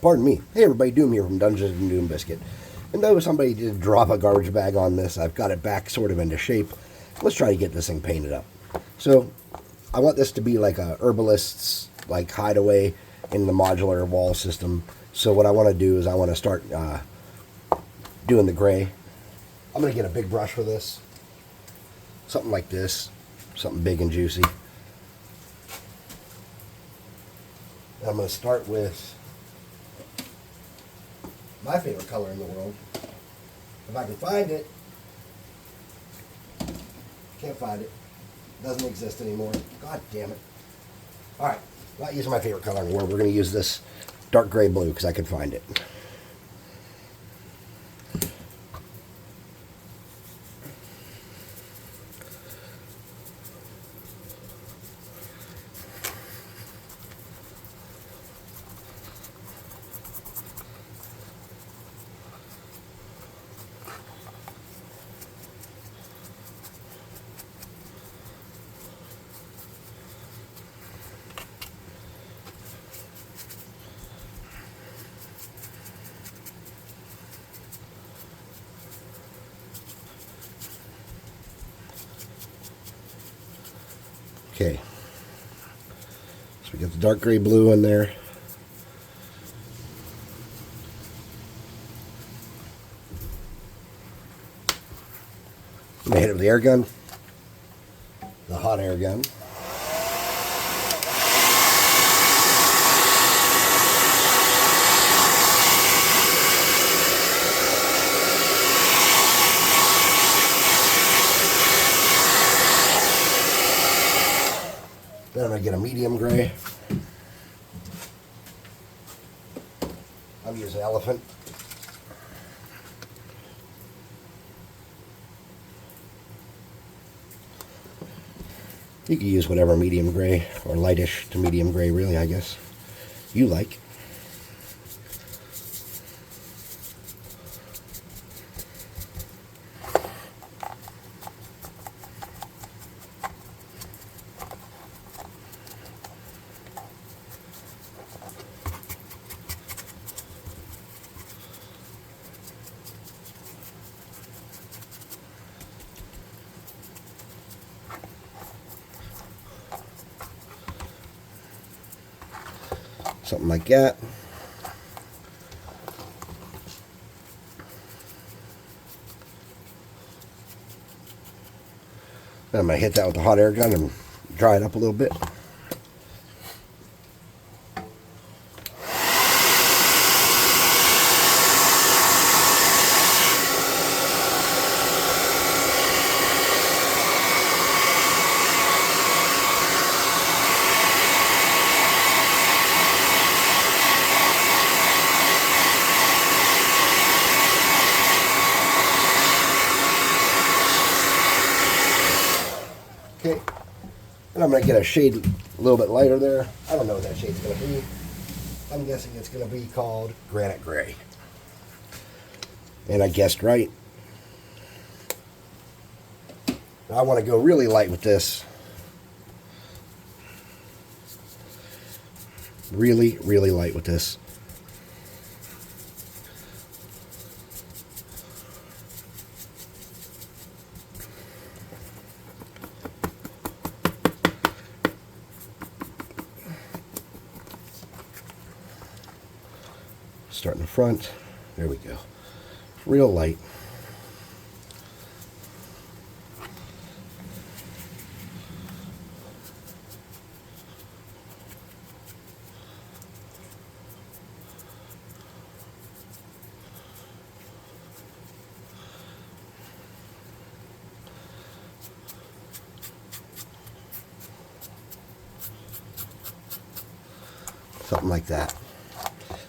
Pardon me. Hey everybody, Doom here from Dungeons and Doom Biscuit. And though somebody did drop a garbage bag on this, I've got it back sort of into shape. Let's try to get this thing painted up. So, I want this to be like a herbalist's like hideaway in the modular wall system. So what I want to do is I want to start doing the gray. I'm going to get a big brush for this. Something like this. Something big and juicy. I'm going to start with my favorite color in the world. If I can find it. Can't find it. Doesn't exist anymore. God damn it. Alright, not using my favorite color in the world. We're going to use this dark gray blue because I can find it. Okay, so we got the dark gray blue in there. I'm gonna hit it with the air gun, the hot air gun. Then I'm going to get a medium gray. I'm using elephant. You can use whatever medium gray or lightish to medium gray, really, I guess, you like. Something like that. Then I'm going to hit that with the hot air gun and dry it up a little bit. Okay, and I'm going to get a shade a little bit lighter there. I don't know what that shade's going to be. I'm guessing it's going to be called Granite Gray. And I guessed right. I want to go really light with this. Really, really light with this. Start in the front. There we go. Real light. Something like that.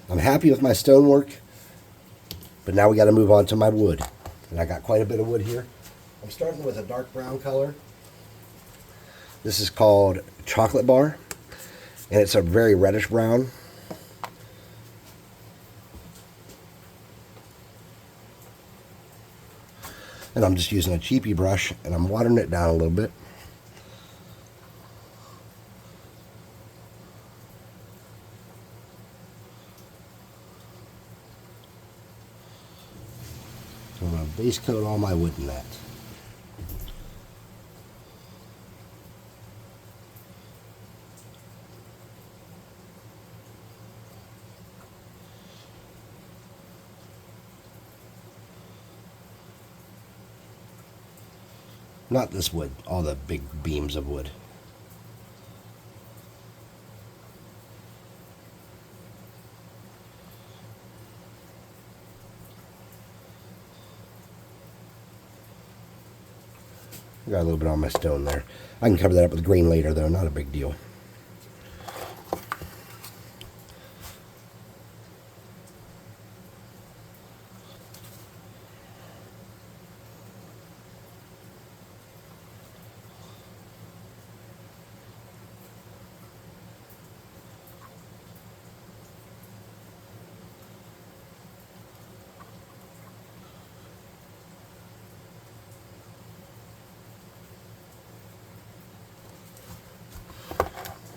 I'm happy with my stonework, but now we got to move on to my wood. And I got quite a bit of wood here. I'm starting with a dark brown color. This is called Chocolate Bar, and it's a very reddish brown. And I'm just using a cheapy brush, and I'm watering it down a little bit. So I'm going to base coat all my wood in that. Not this wood, all the big beams of wood. Got a little bit on my stone there. I can cover that up with green later though, not a big deal.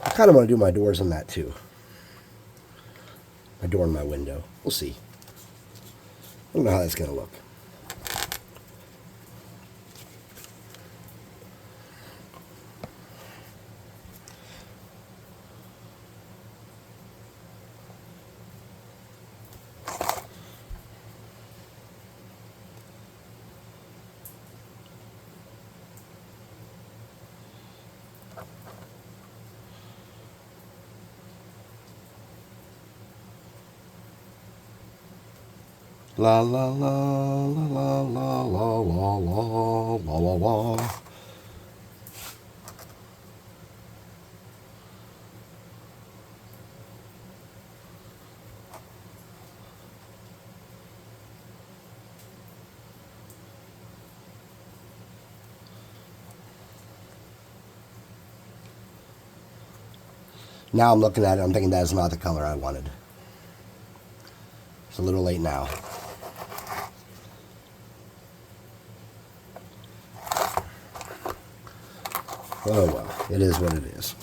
I kind of want to do my doors on that too. My door and my window. We'll see. I don't know how that's going to look. La la la la la la la la la la la. Now I'm looking at it, I'm thinking that is not the color I wanted. It's a little late now. Oh well, it is what it is.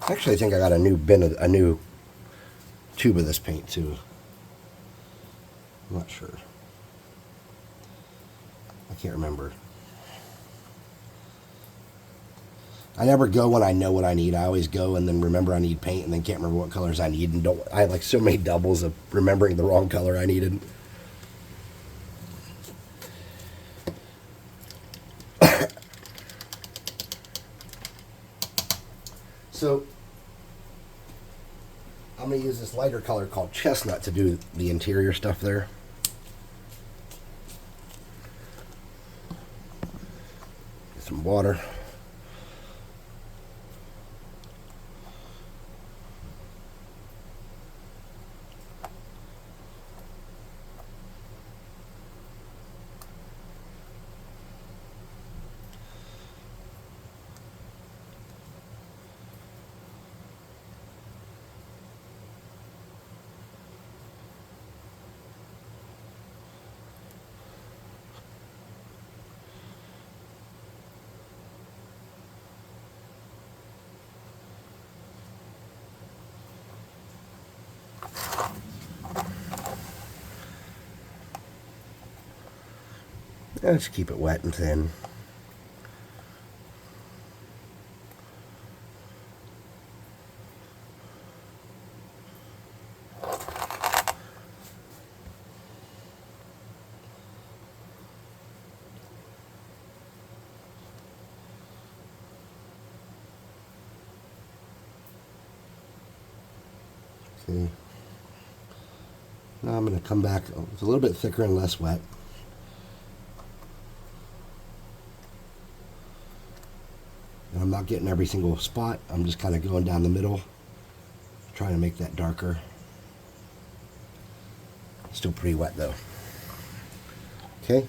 Actually, I think I got a new a new tube of this paint too. I'm not sure. I can't remember. I never go when I know what I need. I always go and then remember I need paint and then can't remember what colors I need and don't. I have like so many doubles of remembering the wrong color I needed. So I'm going to use this lighter color called Chestnut to do the interior stuff there. Get some water. Let's keep it wet and thin. Okay. Now I'm going to come back. It's a little bit thicker and less wet. And I'm not getting every single spot. I'm just kind of going down the middle, trying to make that darker. Still pretty wet though. Okay.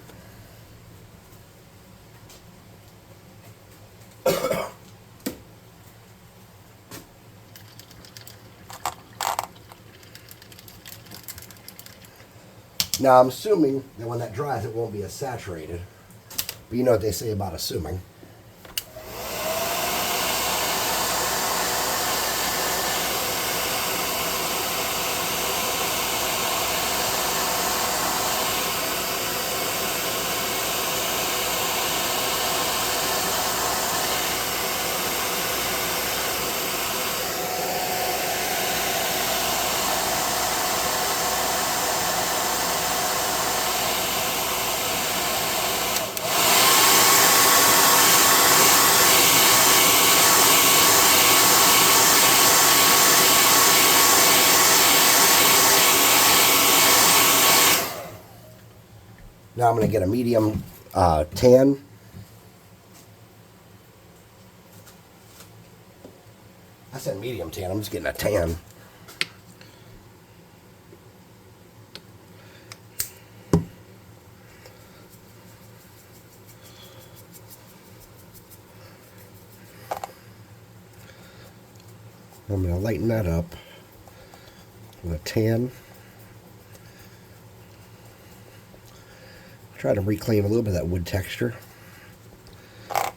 Now I'm assuming that when that dries, it won't be as saturated. But you know what they say about assuming. Now I'm going to get a medium tan. I said medium tan, I'm just getting a tan. I'm going to lighten that up with a tan. Try to reclaim a little bit of that wood texture.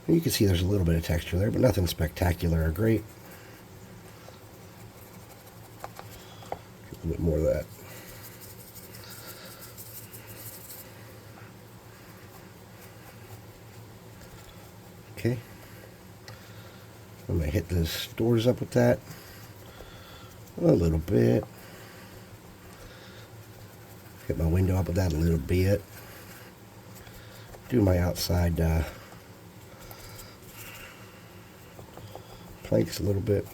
And you can see there's a little bit of texture there, but nothing spectacular or great. A little bit more of that. Okay. I'm going to hit the doors up with that a little bit. Hit my window up with that a little bit. Do my outside planks a little bit.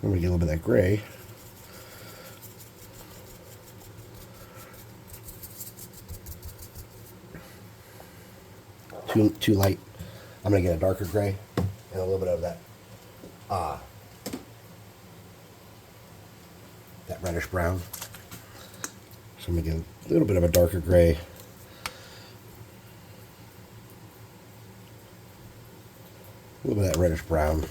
I'm going to get a little bit of that gray. Too light. I'm going to get a darker gray and a little bit of that that reddish brown. So I'm going to get a little bit of a darker gray. A little bit of that reddish brown.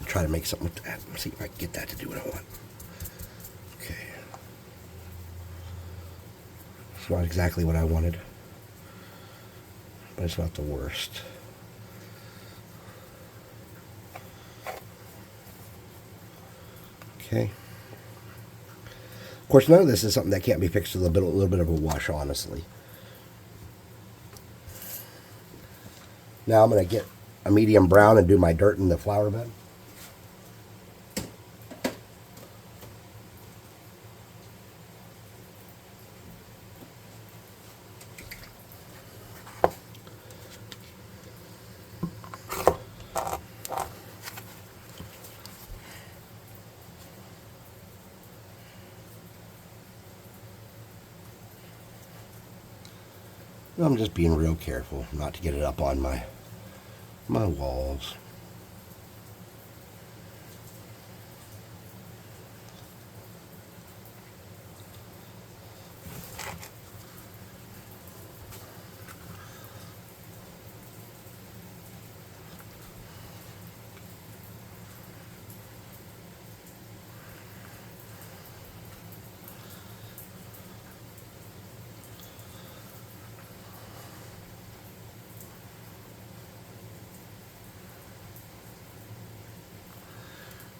Try to make something with that. See if I can get that to do what I want. Okay. It's not exactly what I wanted, but it's not the worst. Okay. Of course, none of this is something that can't be fixed with a little bit of a wash, honestly. Now I'm going to get a medium brown and do my dirt in the flower bed. I'm just being real careful not to get it up on my walls.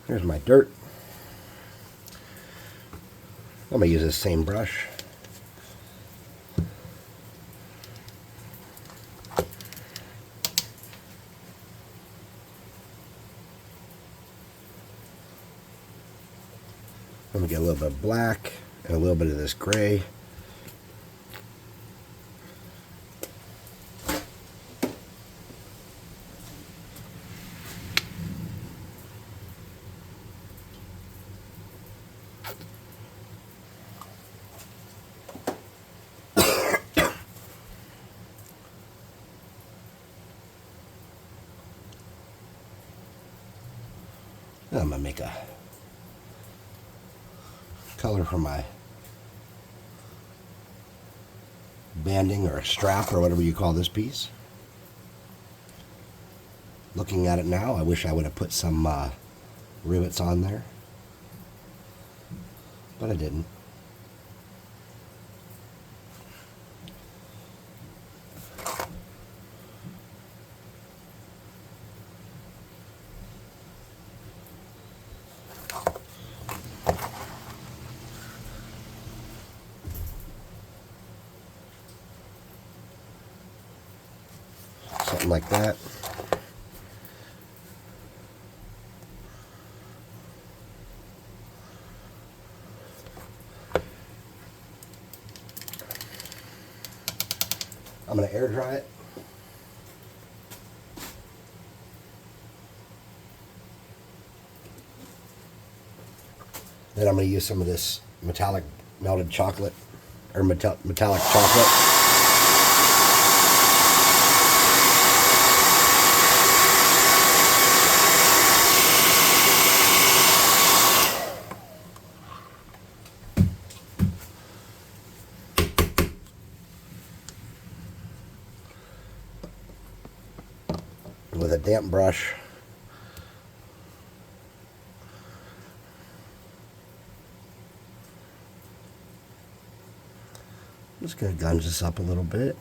Here's my dirt. I'm going to use this same brush. I'm going to get a little bit of black and a little bit of this gray. I'm going to make a color for my banding or a strap or whatever you call this piece. Looking at it now, I wish I would have put some rivets on there, but I didn't. Something like that. I'm going to air dry it. Then I'm going to use some of this metallic melted chocolate, or metallic chocolate. With a damp brush. I'm just going to gunge this up a little bit.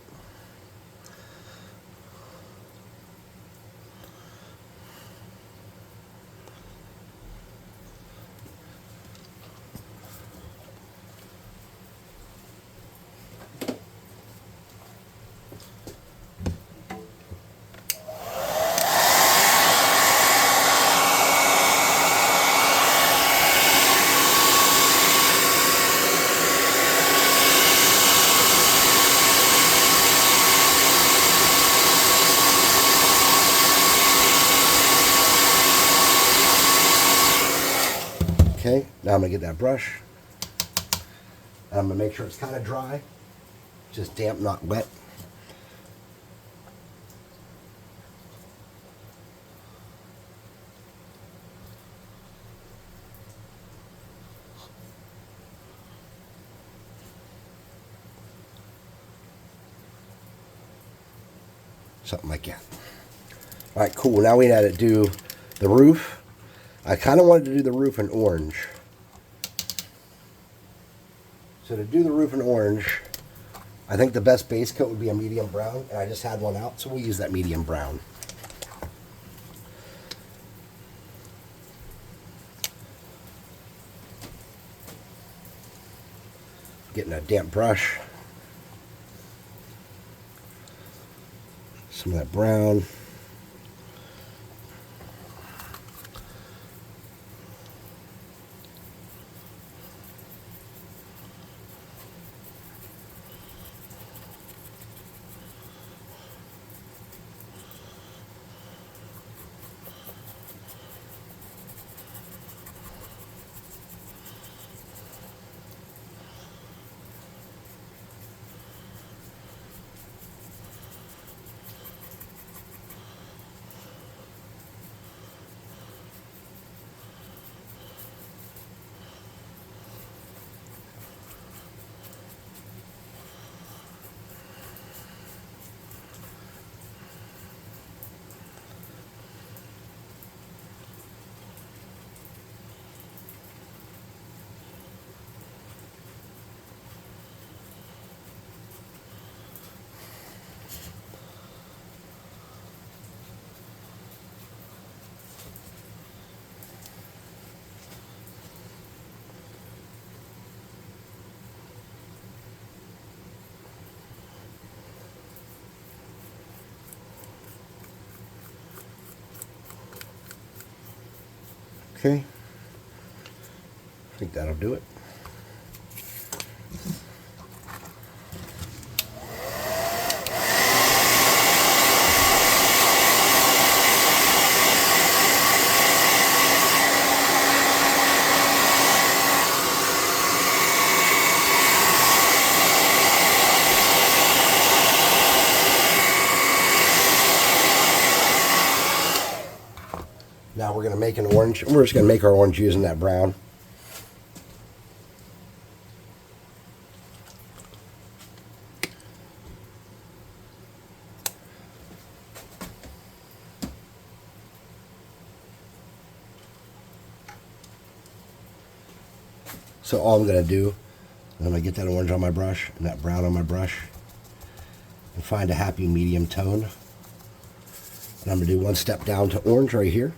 Okay, now I'm going to get that brush. I'm going to make sure it's kind of dry. Just damp, not wet. Something like that. All right, cool. Now we had to do the roof. I kind of wanted to do the roof in orange. So to do the roof in orange, I think the best base coat would be a medium brown, and I just had one out, so we'll use that medium brown. Getting a damp brush. Some of that brown. Okay. I think that'll do it. Now we're going to make an orange. We're just going to make our orange using that brown. So all I'm going to do, I'm going to get that orange on my brush and that brown on my brush and find a happy medium tone. And I'm going to do one step down to orange right here.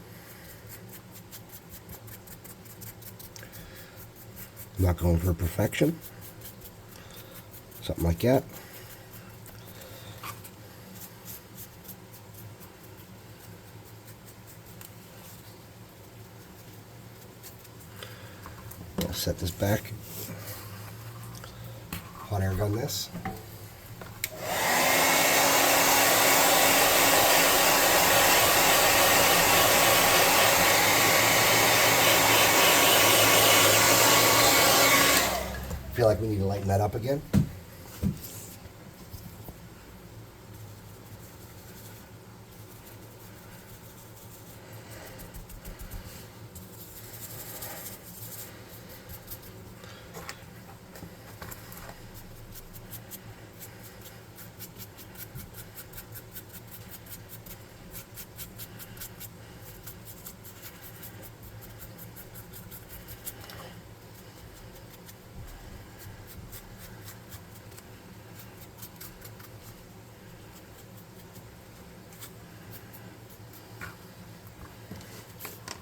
I'm not going for perfection. Something like that. I'll set this back. Hot air gun this. Feel like we need to lighten that up again.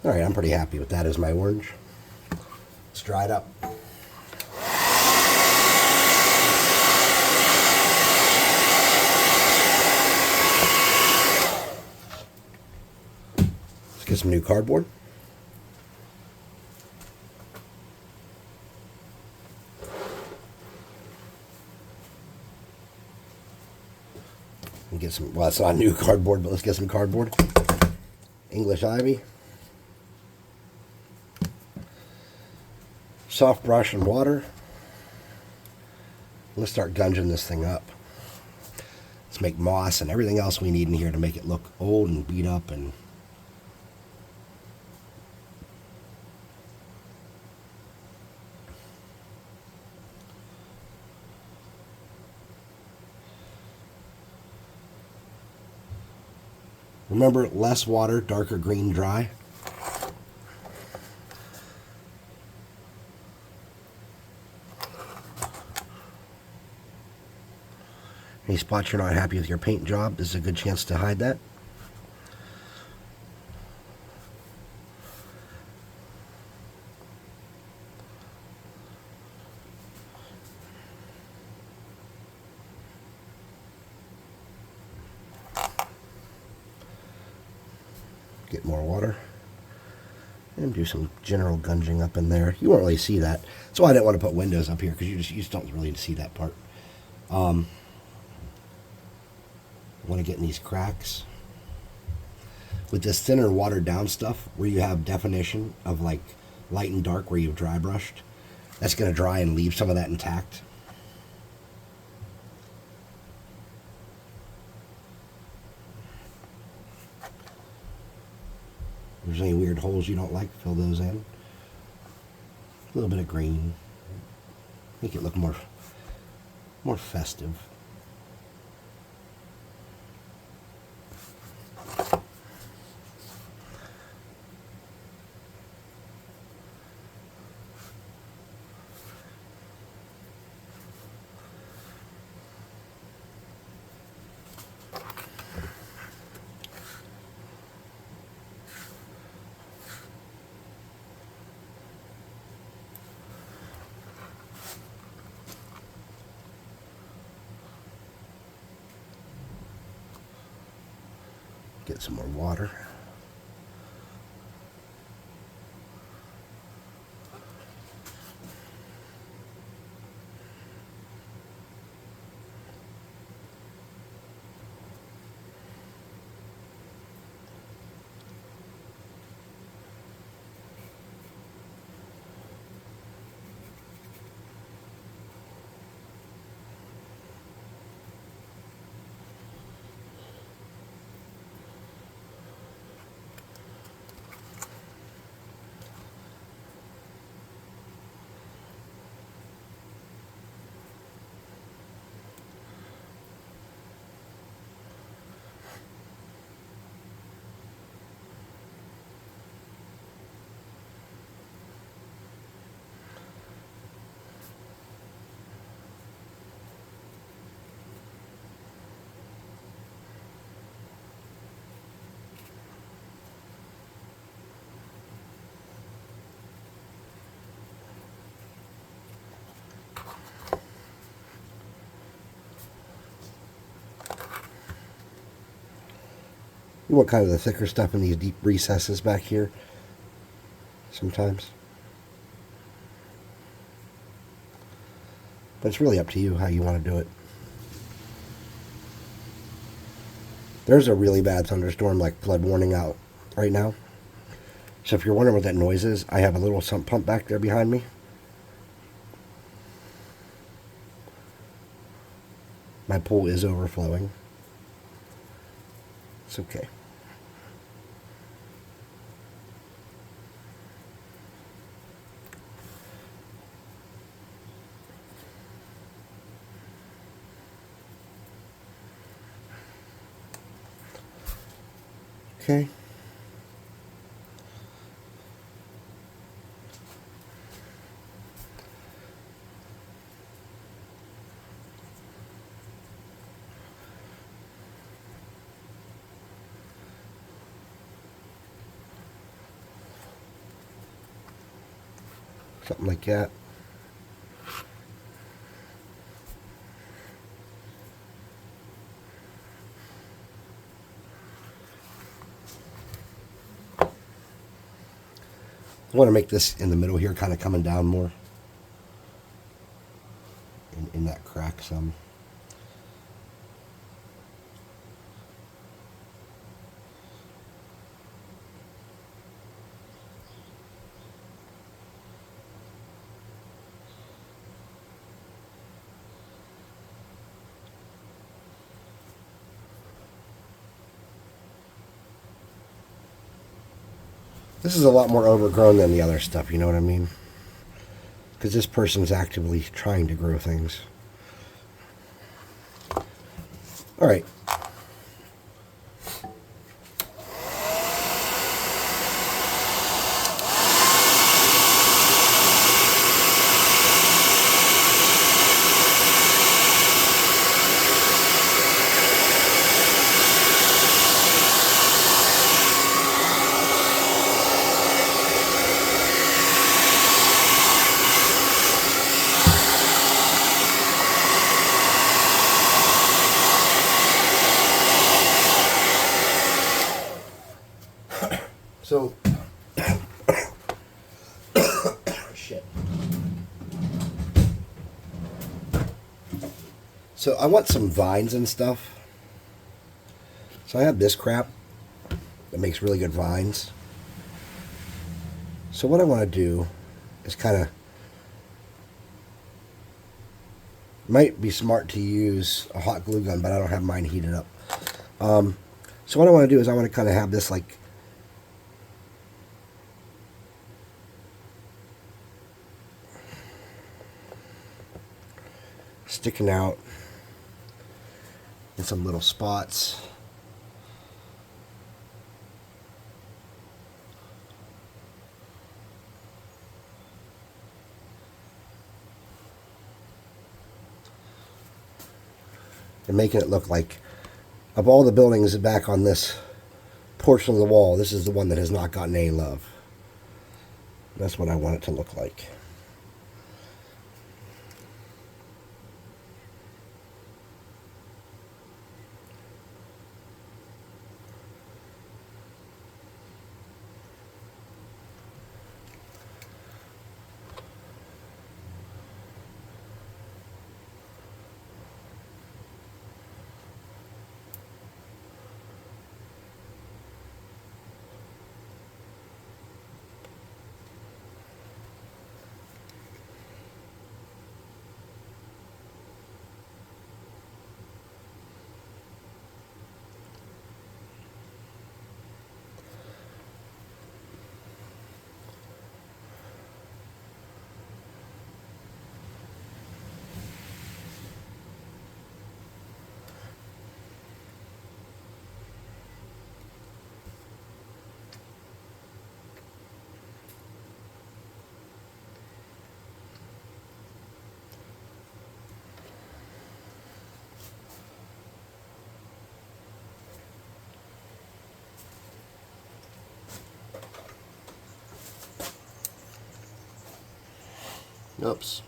All right, I'm pretty happy with that as my orange. Let's dry it up. Let's get some new cardboard. And get some, well, it's not new cardboard, but let's get some cardboard. English ivy. Soft brush and water. Let's start gunging this thing up. Let's make moss and everything else we need in here to make it look old and beat up. And remember, less water, darker green, dry. Any spots you're not happy with your paint job, this is a good chance to hide that. Get more water and do some general gunging up in there. You won't really see that. That's why I didn't want to put windows up here, because you just don't really see that part. Want to get in these cracks with this thinner watered down stuff where you have definition of like light and dark where you've dry brushed. That's going to dry and leave some of that intact. If there's any weird holes you don't like, fill those in. A little bit of green. Make it look more festive. Get some more water. You want kind of the thicker stuff in these deep recesses back here sometimes. But it's really up to you how you want to do it. There's a really bad thunderstorm, like flood warning out right now. So if you're wondering what that noise is, I have a little sump pump back there behind me. My pool is overflowing. It's okay. Okay. Something like that. I want to make this in the middle here kind of coming down more in that crack some. This is a lot more overgrown than the other stuff, you know what I mean? Because this person's actively trying to grow things. All right. So, shit. So I want some vines and stuff. So I have this crap that makes really good vines. So what I want to do is kind of, might be smart to use a hot glue gun, but I don't have mine heated up. So what I want to do is I want to kind of have this like sticking out in some little spots. And making it look like, of all the buildings back on this portion of the wall, this is the one that has not gotten any love. That's what I want it to look like. Oops.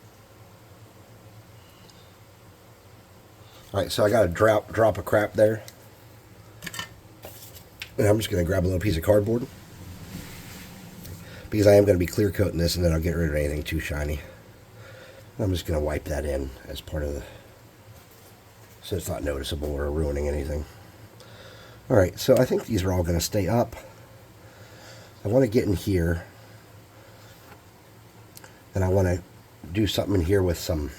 All right, so I got a drop of crap there. And I'm just going to grab a little piece of cardboard, because I am going to be clear coating this, and then I'll get rid of anything too shiny. I'm just going to wipe that in as part of the, so it's not noticeable or ruining anything. Alright, so I think these are all going to stay up. I want to get in here, and I want to do something in here with some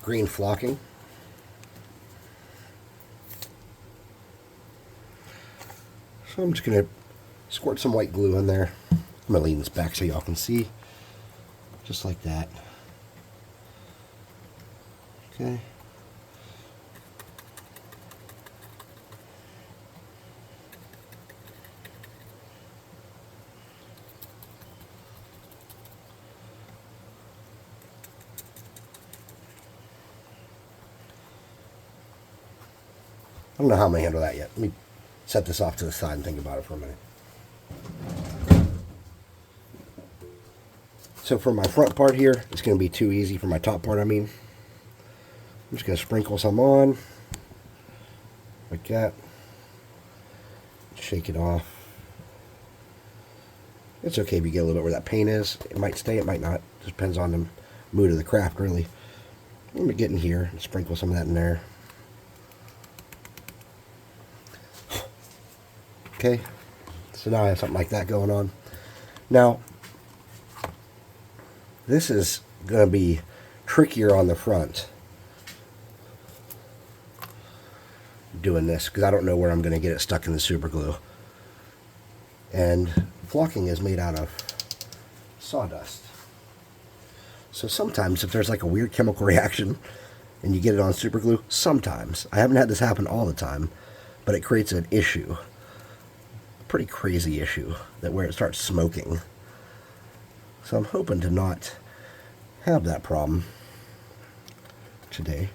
green flocking. So I'm just going to squirt some white glue in there. I'm going to lean this back so y'all can see. Just like that. Okay. I don't know how I'm going to handle that yet. Let me set this off to the side and think about it for a minute. So for my front part here, it's going to be too easy. For my top part, I mean. I'm just going to sprinkle some on. Like that. Shake it off. It's okay if you get a little bit where that paint is. It might stay, it might not. Just depends on the mood of the craft, really. Let me get in here and sprinkle some of that in there. Okay, so now I have something like that going on. Now, this is going to be trickier on the front, doing this, because I don't know where I'm going to get it stuck in the super glue. And flocking is made out of sawdust. So sometimes if there's like a weird chemical reaction and you get it on super glue, sometimes, I haven't had this happen all the time, but it creates an issue. Pretty crazy issue, that where it starts smoking. So I'm hoping to not have that problem today,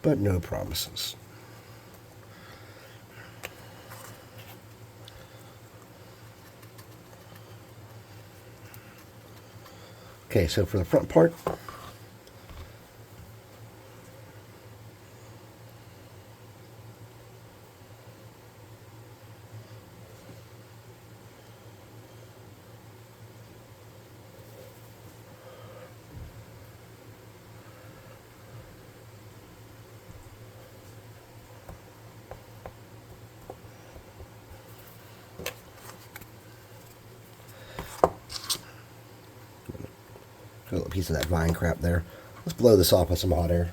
but no promises. Okay, so for the front part, a little piece of that vine crap there. Let's blow this off with some hot air.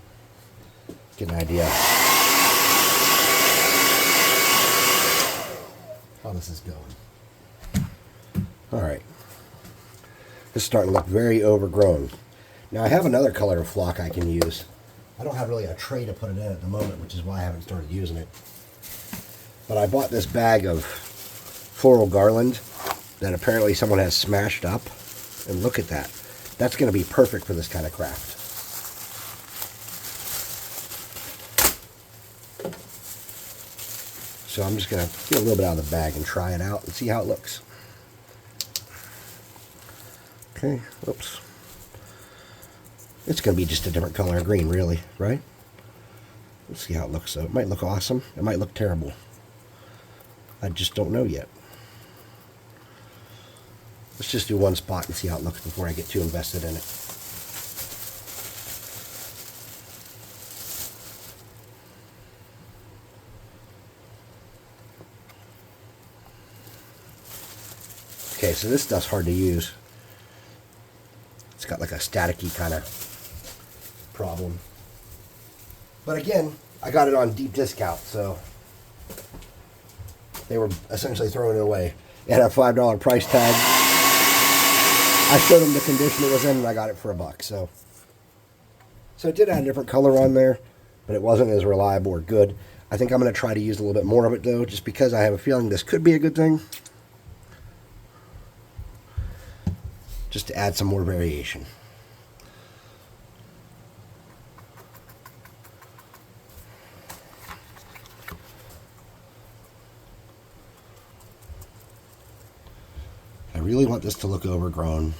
Get an idea how this is going. Alright. This is starting to look very overgrown. Now I have another color of flock I can use. I don't have really a tray to put it in at the moment, which is why I haven't started using it. But I bought this bag of floral garland that apparently someone has smashed up. And look at that. That's going to be perfect for this kind of craft. So I'm just going to get a little bit out of the bag and try it out and see how it looks. Okay, whoops. It's going to be just a different color of green, really, right? Let's see how it looks, though. It might look awesome. It might look terrible. I just don't know yet. Let's just do one spot and see how it looks before I get too invested in it. Okay, so this stuff's hard to use. It's got like a staticky kind of problem. But again, I got it on deep discount, so they were essentially throwing it away. It had a $5 price tag. I showed them the condition it was in, and I got it for $1. So it did have a different color on there, but it wasn't as reliable or good. I think I'm going to try to use a little bit more of it, though, just because I have a feeling this could be a good thing. Just to add some more variation. I really want this to look overgrown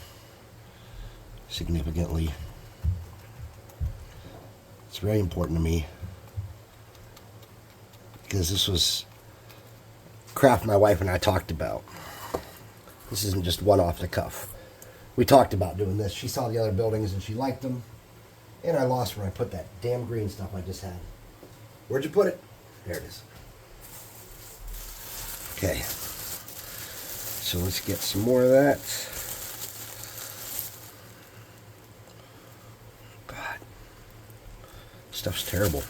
significantly. very important to me because this was craft my wife and I talked about. This isn't just one off the cuff. We talked about doing this. She saw the other buildings and she liked them. And I lost where I put that damn green stuff I just had. Where'd you put it? There it is. Okay. So let's get some more of that. God. Stuff's terrible.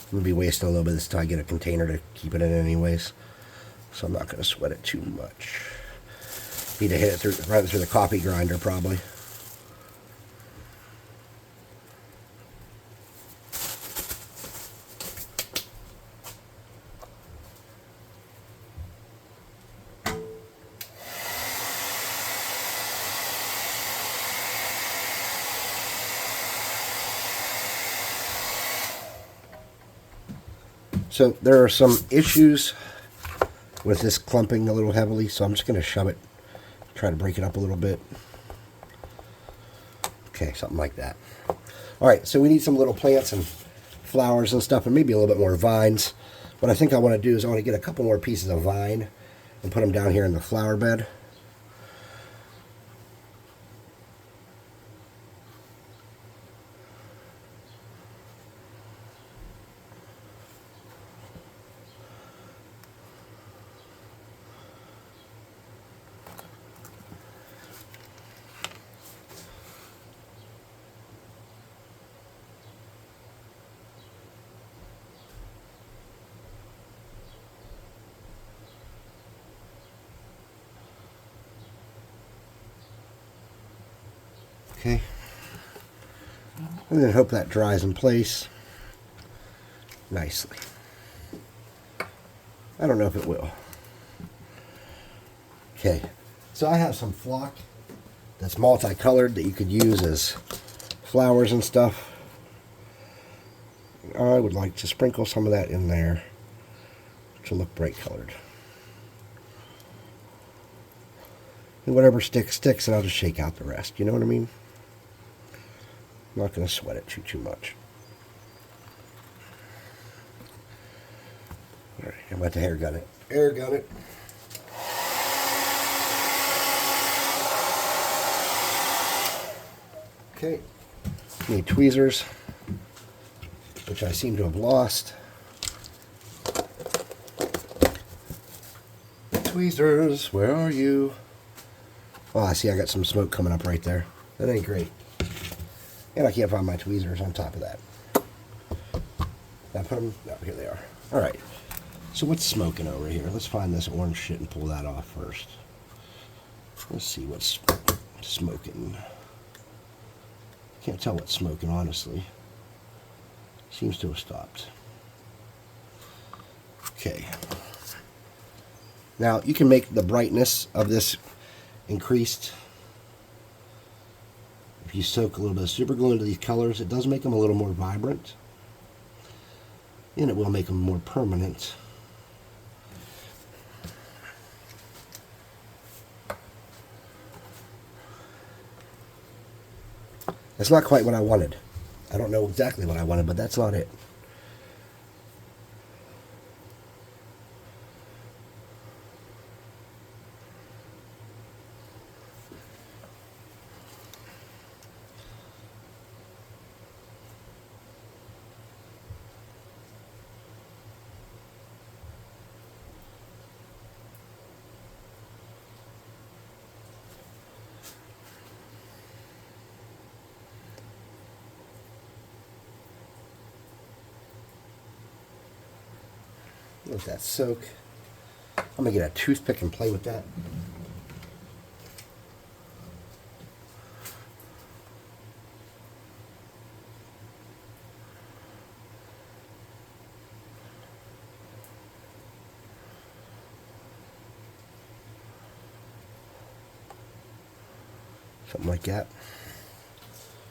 I'm going to be wasting a little bit of this till I get a container to keep it in anyways. So I'm not going to sweat it too much. Need to hit it run it through the coffee grinder probably. So there are some issues with this clumping a little heavily, so I'm just going to shove it, try to break it up a little bit. Okay, something like that. All right, so we need some little plants and flowers and stuff, and maybe a little bit more vines. What I think I want to do is I want to get a couple more pieces of vine and put them down here in the flower bed. Okay, and then hope that dries in place nicely. I don't know if it will. Okay, so I have some flock that's multicolored that you could use as flowers and stuff. I would like to sprinkle some of that in there to look bright colored. And whatever sticks, sticks, and I'll just shake out the rest. You know what I mean? I'm not going to sweat it too much. All right, I'm about to air gun it. Air gun it. Okay. Need tweezers, which I seem to have lost. Tweezers, where are you? Oh, I see I got some smoke coming up right there. That ain't great. And I can't find my tweezers on top of that. Did I put them? No, here they are. All right. So what's smoking over here? Let's find this orange shit and pull that off first. Let's see what's smoking. Can't tell what's smoking, honestly. Seems to have stopped. Okay. Now, you can make the brightness of this increased. If you soak a little bit of super glue into these colors, it does make them a little more vibrant. And it will make them more permanent. That's not quite what I wanted. I don't know exactly what I wanted, but that's not it. Let that soak. I'm going to get a toothpick and play with that. Something like that.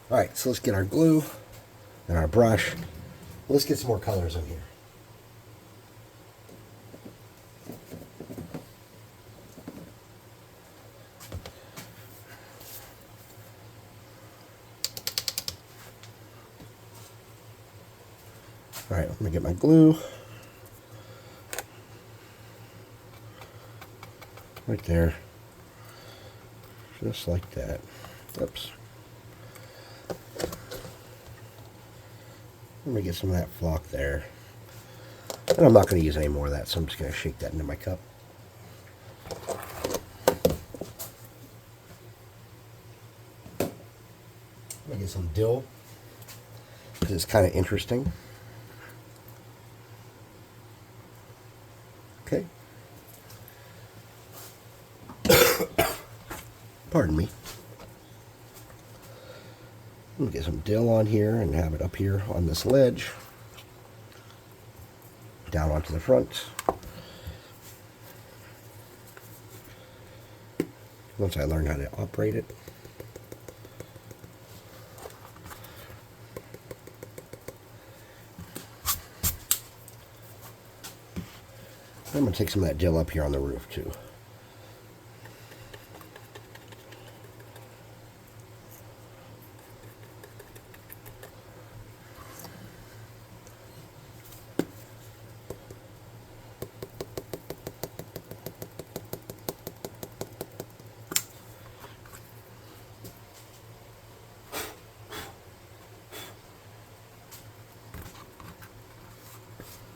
Alright, so let's get our glue and our brush. Let's get some more colors in here. I'm gonna get my glue. Right there. Just like that. Oops. Let me get some of that flock there. And I'm not going to use any more of that, so I'm just going to shake that into my cup. I'm going to get some dill, because it's kind of interesting. Okay. Pardon me. I'm going to get some dill on here and have it up here on this ledge. Down onto the front. Once I learn how to operate it. I'm going to take some of that dill up here on the roof too.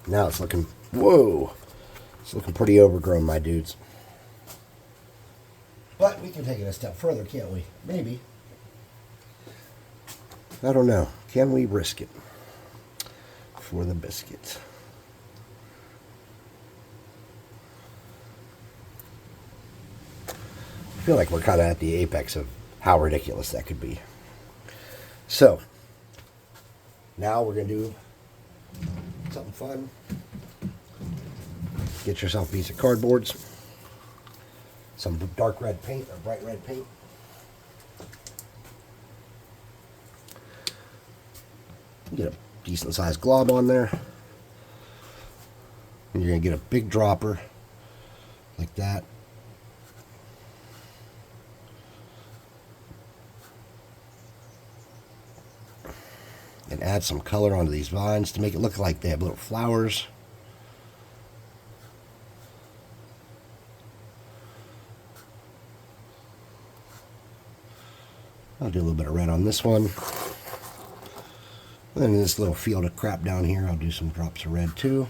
Now it's looking, whoa, it's looking pretty overgrown, my dudes. But we can take it a step further, can't we? Maybe. I don't know. Can we risk it for the biscuit? I feel like we're kind of at the apex of how ridiculous that could be. So, now we're going to do something fun. Get yourself a piece of cardboards, some dark red paint or bright red paint. Get a decent sized glob on there. And you're going to get a big dropper like that. And add some color onto these vines to make it look like they have little flowers. I'll do a little bit of red on this one. And then in this little field of crap down here, I'll do some drops of red too.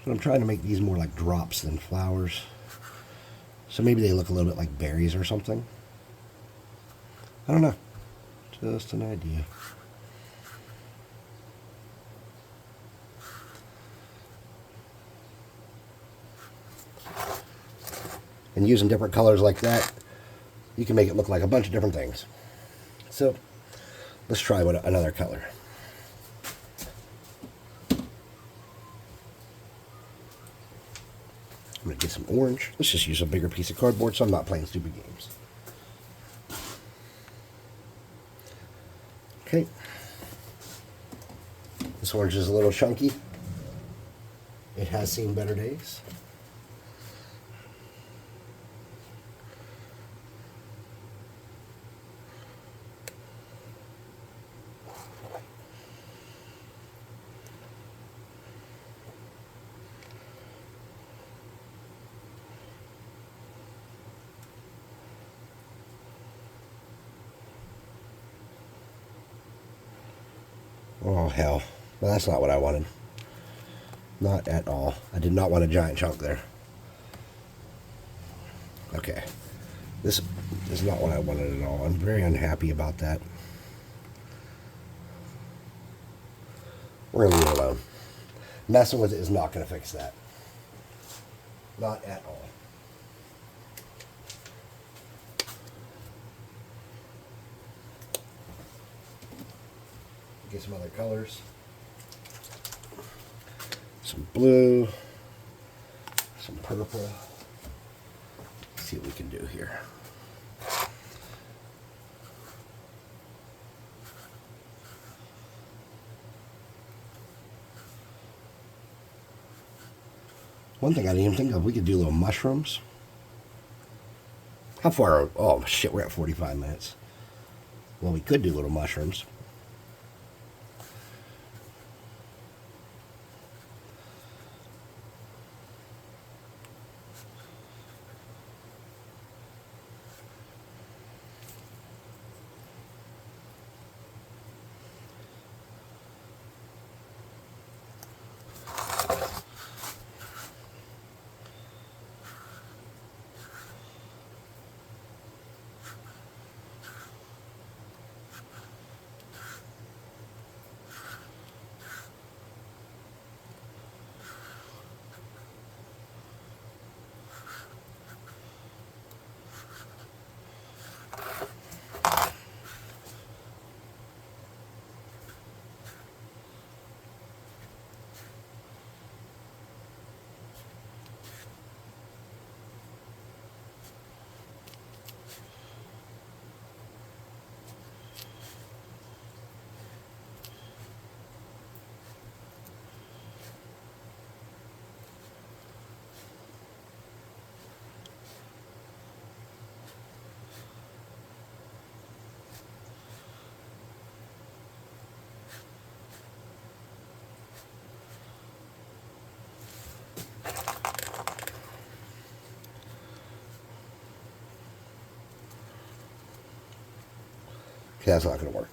So I'm trying to make these more like drops than flowers. So maybe they look a little bit like berries or something. I don't know. Just an idea. And using different colors like that, you can make it look like a bunch of different things. So let's try another color. I'm going to get some orange. Let's just use a bigger piece of cardboard so I'm not playing stupid games. Okay. This orange is a little chunky. It has seen better days. Oh, hell. Well, that's not what I wanted. Not at all. I did not want a giant chunk there. Okay. This is not what I wanted at all. I'm very unhappy about that. We're going to leave it alone. Messing with it is not going to fix that. Not at all. Get some other colors. Some blue. Some purple. Let's see what we can do here. One thing I didn't even think of, we could do little mushrooms. How far? Oh shit, we're at 45 minutes. Well, we could do little mushrooms. Okay, that's not going to work.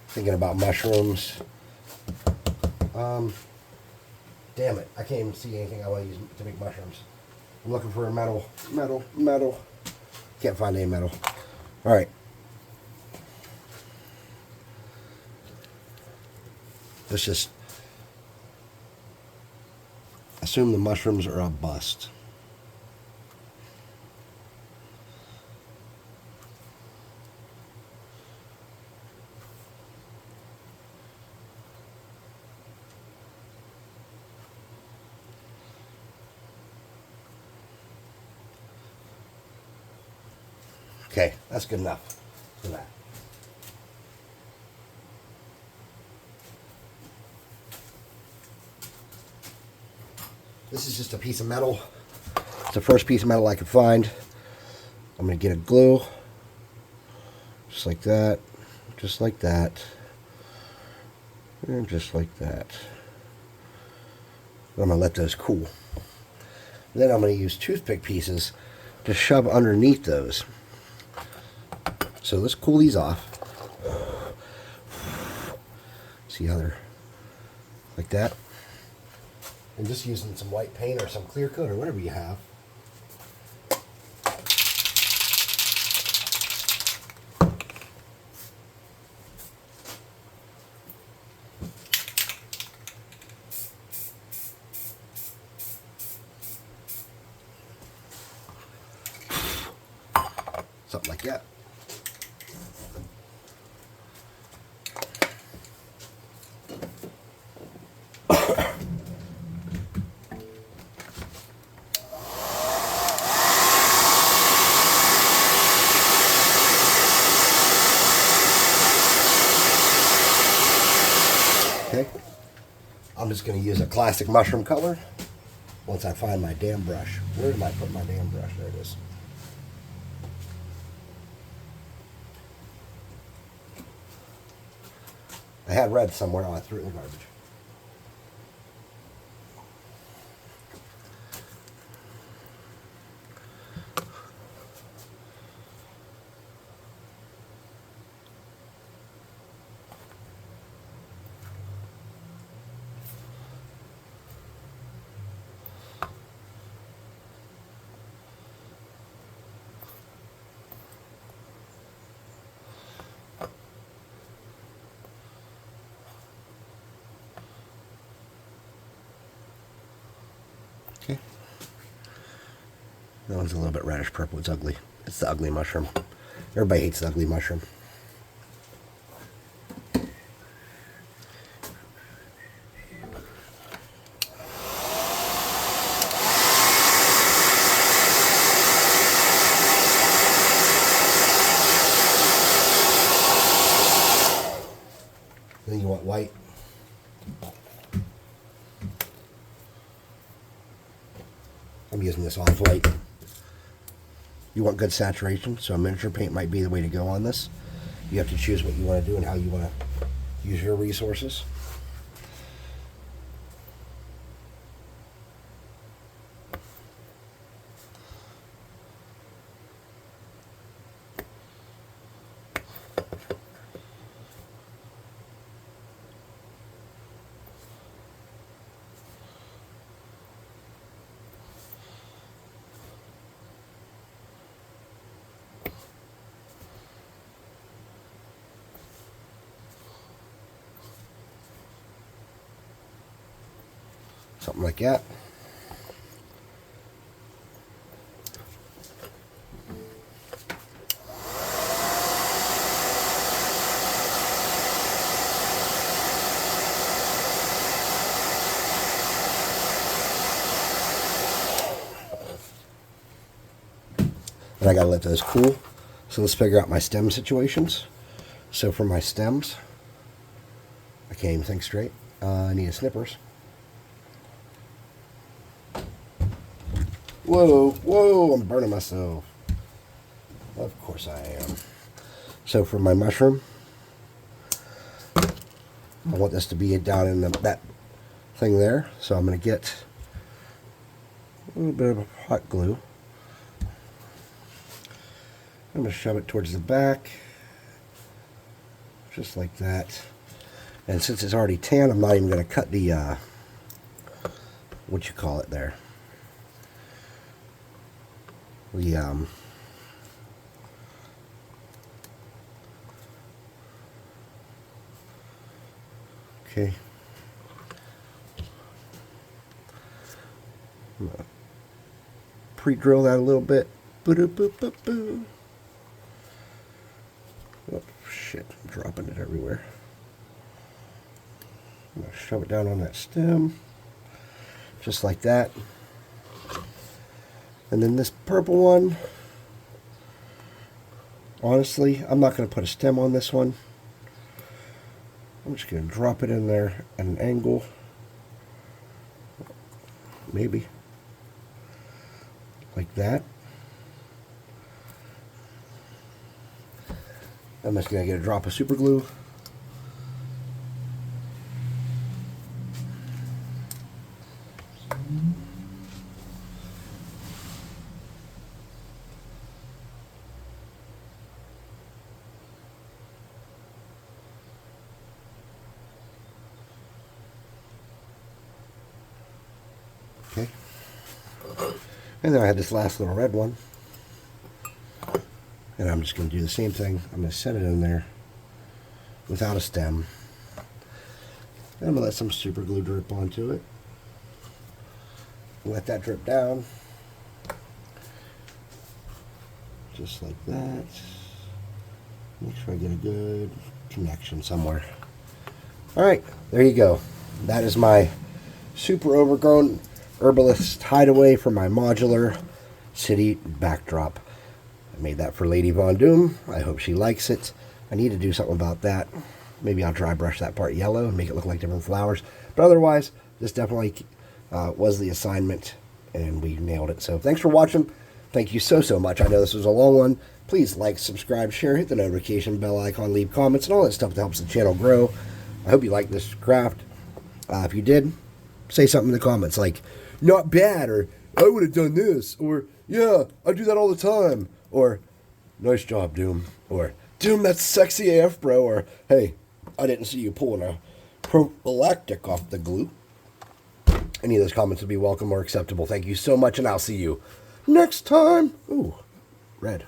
Thinking about mushrooms. Damn it, I can't even see anything I want to use to make mushrooms. I'm looking for a metal. Can't find any metal. All right. Let's just assume the mushrooms are a bust. Okay, that's good enough for that. This is just a piece of metal. It's the first piece of metal I could find. I'm going to get a glue. Just like that. Just like that. And just like that. I'm going to let those cool. Then I'm going to use toothpick pieces to shove underneath those. So let's cool these off. See how they're like that? And just using some white paint or some clear coat or whatever you have. Something like that. Okay, I'm just going to use a classic mushroom color once I find my damn brush. Where did I put my damn brush? There it is. I had red somewhere. Oh, I threw it in the garbage. Okay. That one's a little bit reddish purple. It's ugly. It's the ugly mushroom. Everybody hates the ugly mushroom. Then you want white. I'm using this off white. You want good saturation, so a miniature paint might be the way to go on this. You have to choose what you want to do and how you want to use your resources. Something like that. And I gotta let those cool. So let's figure out my stem situations. So for my stems, I can't even think straight. I need a snippers. Whoa, I'm burning myself. Of course I am. So for my mushroom, I want this to be down in that thing there. So I'm going to get a little bit of hot glue. I'm going to shove it towards the back, just like that. And since it's already tan, I'm not even going to cut the, what you call it there? The, okay. I'm going to pre-drill that a little bit. Boo-doo-boo-boo-boo. Oh, shit, I'm dropping it everywhere. I'm going to shove it down on that stem, just like that. And then this purple one, honestly, I'm not going to put a stem on this one. I'm just going to drop it in there at an angle. Maybe. Like that. I'm just going to get a drop of super glue. Okay. And then I had this last little red one. And I'm just going to do the same thing. I'm going to set it in there without a stem. And I'm going to let some super glue drip onto it. Let that drip down. Just like that. Make sure I get a good connection somewhere. Alright, there you go. That is my super overgrown herbalist hideaway for my modular city backdrop. I made that for Lady Von Doom. I hope she likes it. I need to do something about that. Maybe I'll dry brush that part yellow and make it look like different flowers. But otherwise, this definitely was the assignment, and we nailed it. So thanks for watching. Thank you so much. I know this was a long one. Please like, subscribe, share, hit the notification bell icon, leave comments, and all that stuff that helps the channel grow. I hope you like this craft. If you did, say something in the comments like, not bad, or I would have done this, or yeah, I do that all the time, or nice job, Doom, or Doom, that's sexy AF, bro, or hey, I didn't see you pulling a prophylactic off the glue. Any of those comments would be welcome or acceptable. Thank you so much, and I'll see you next time. Ooh, red.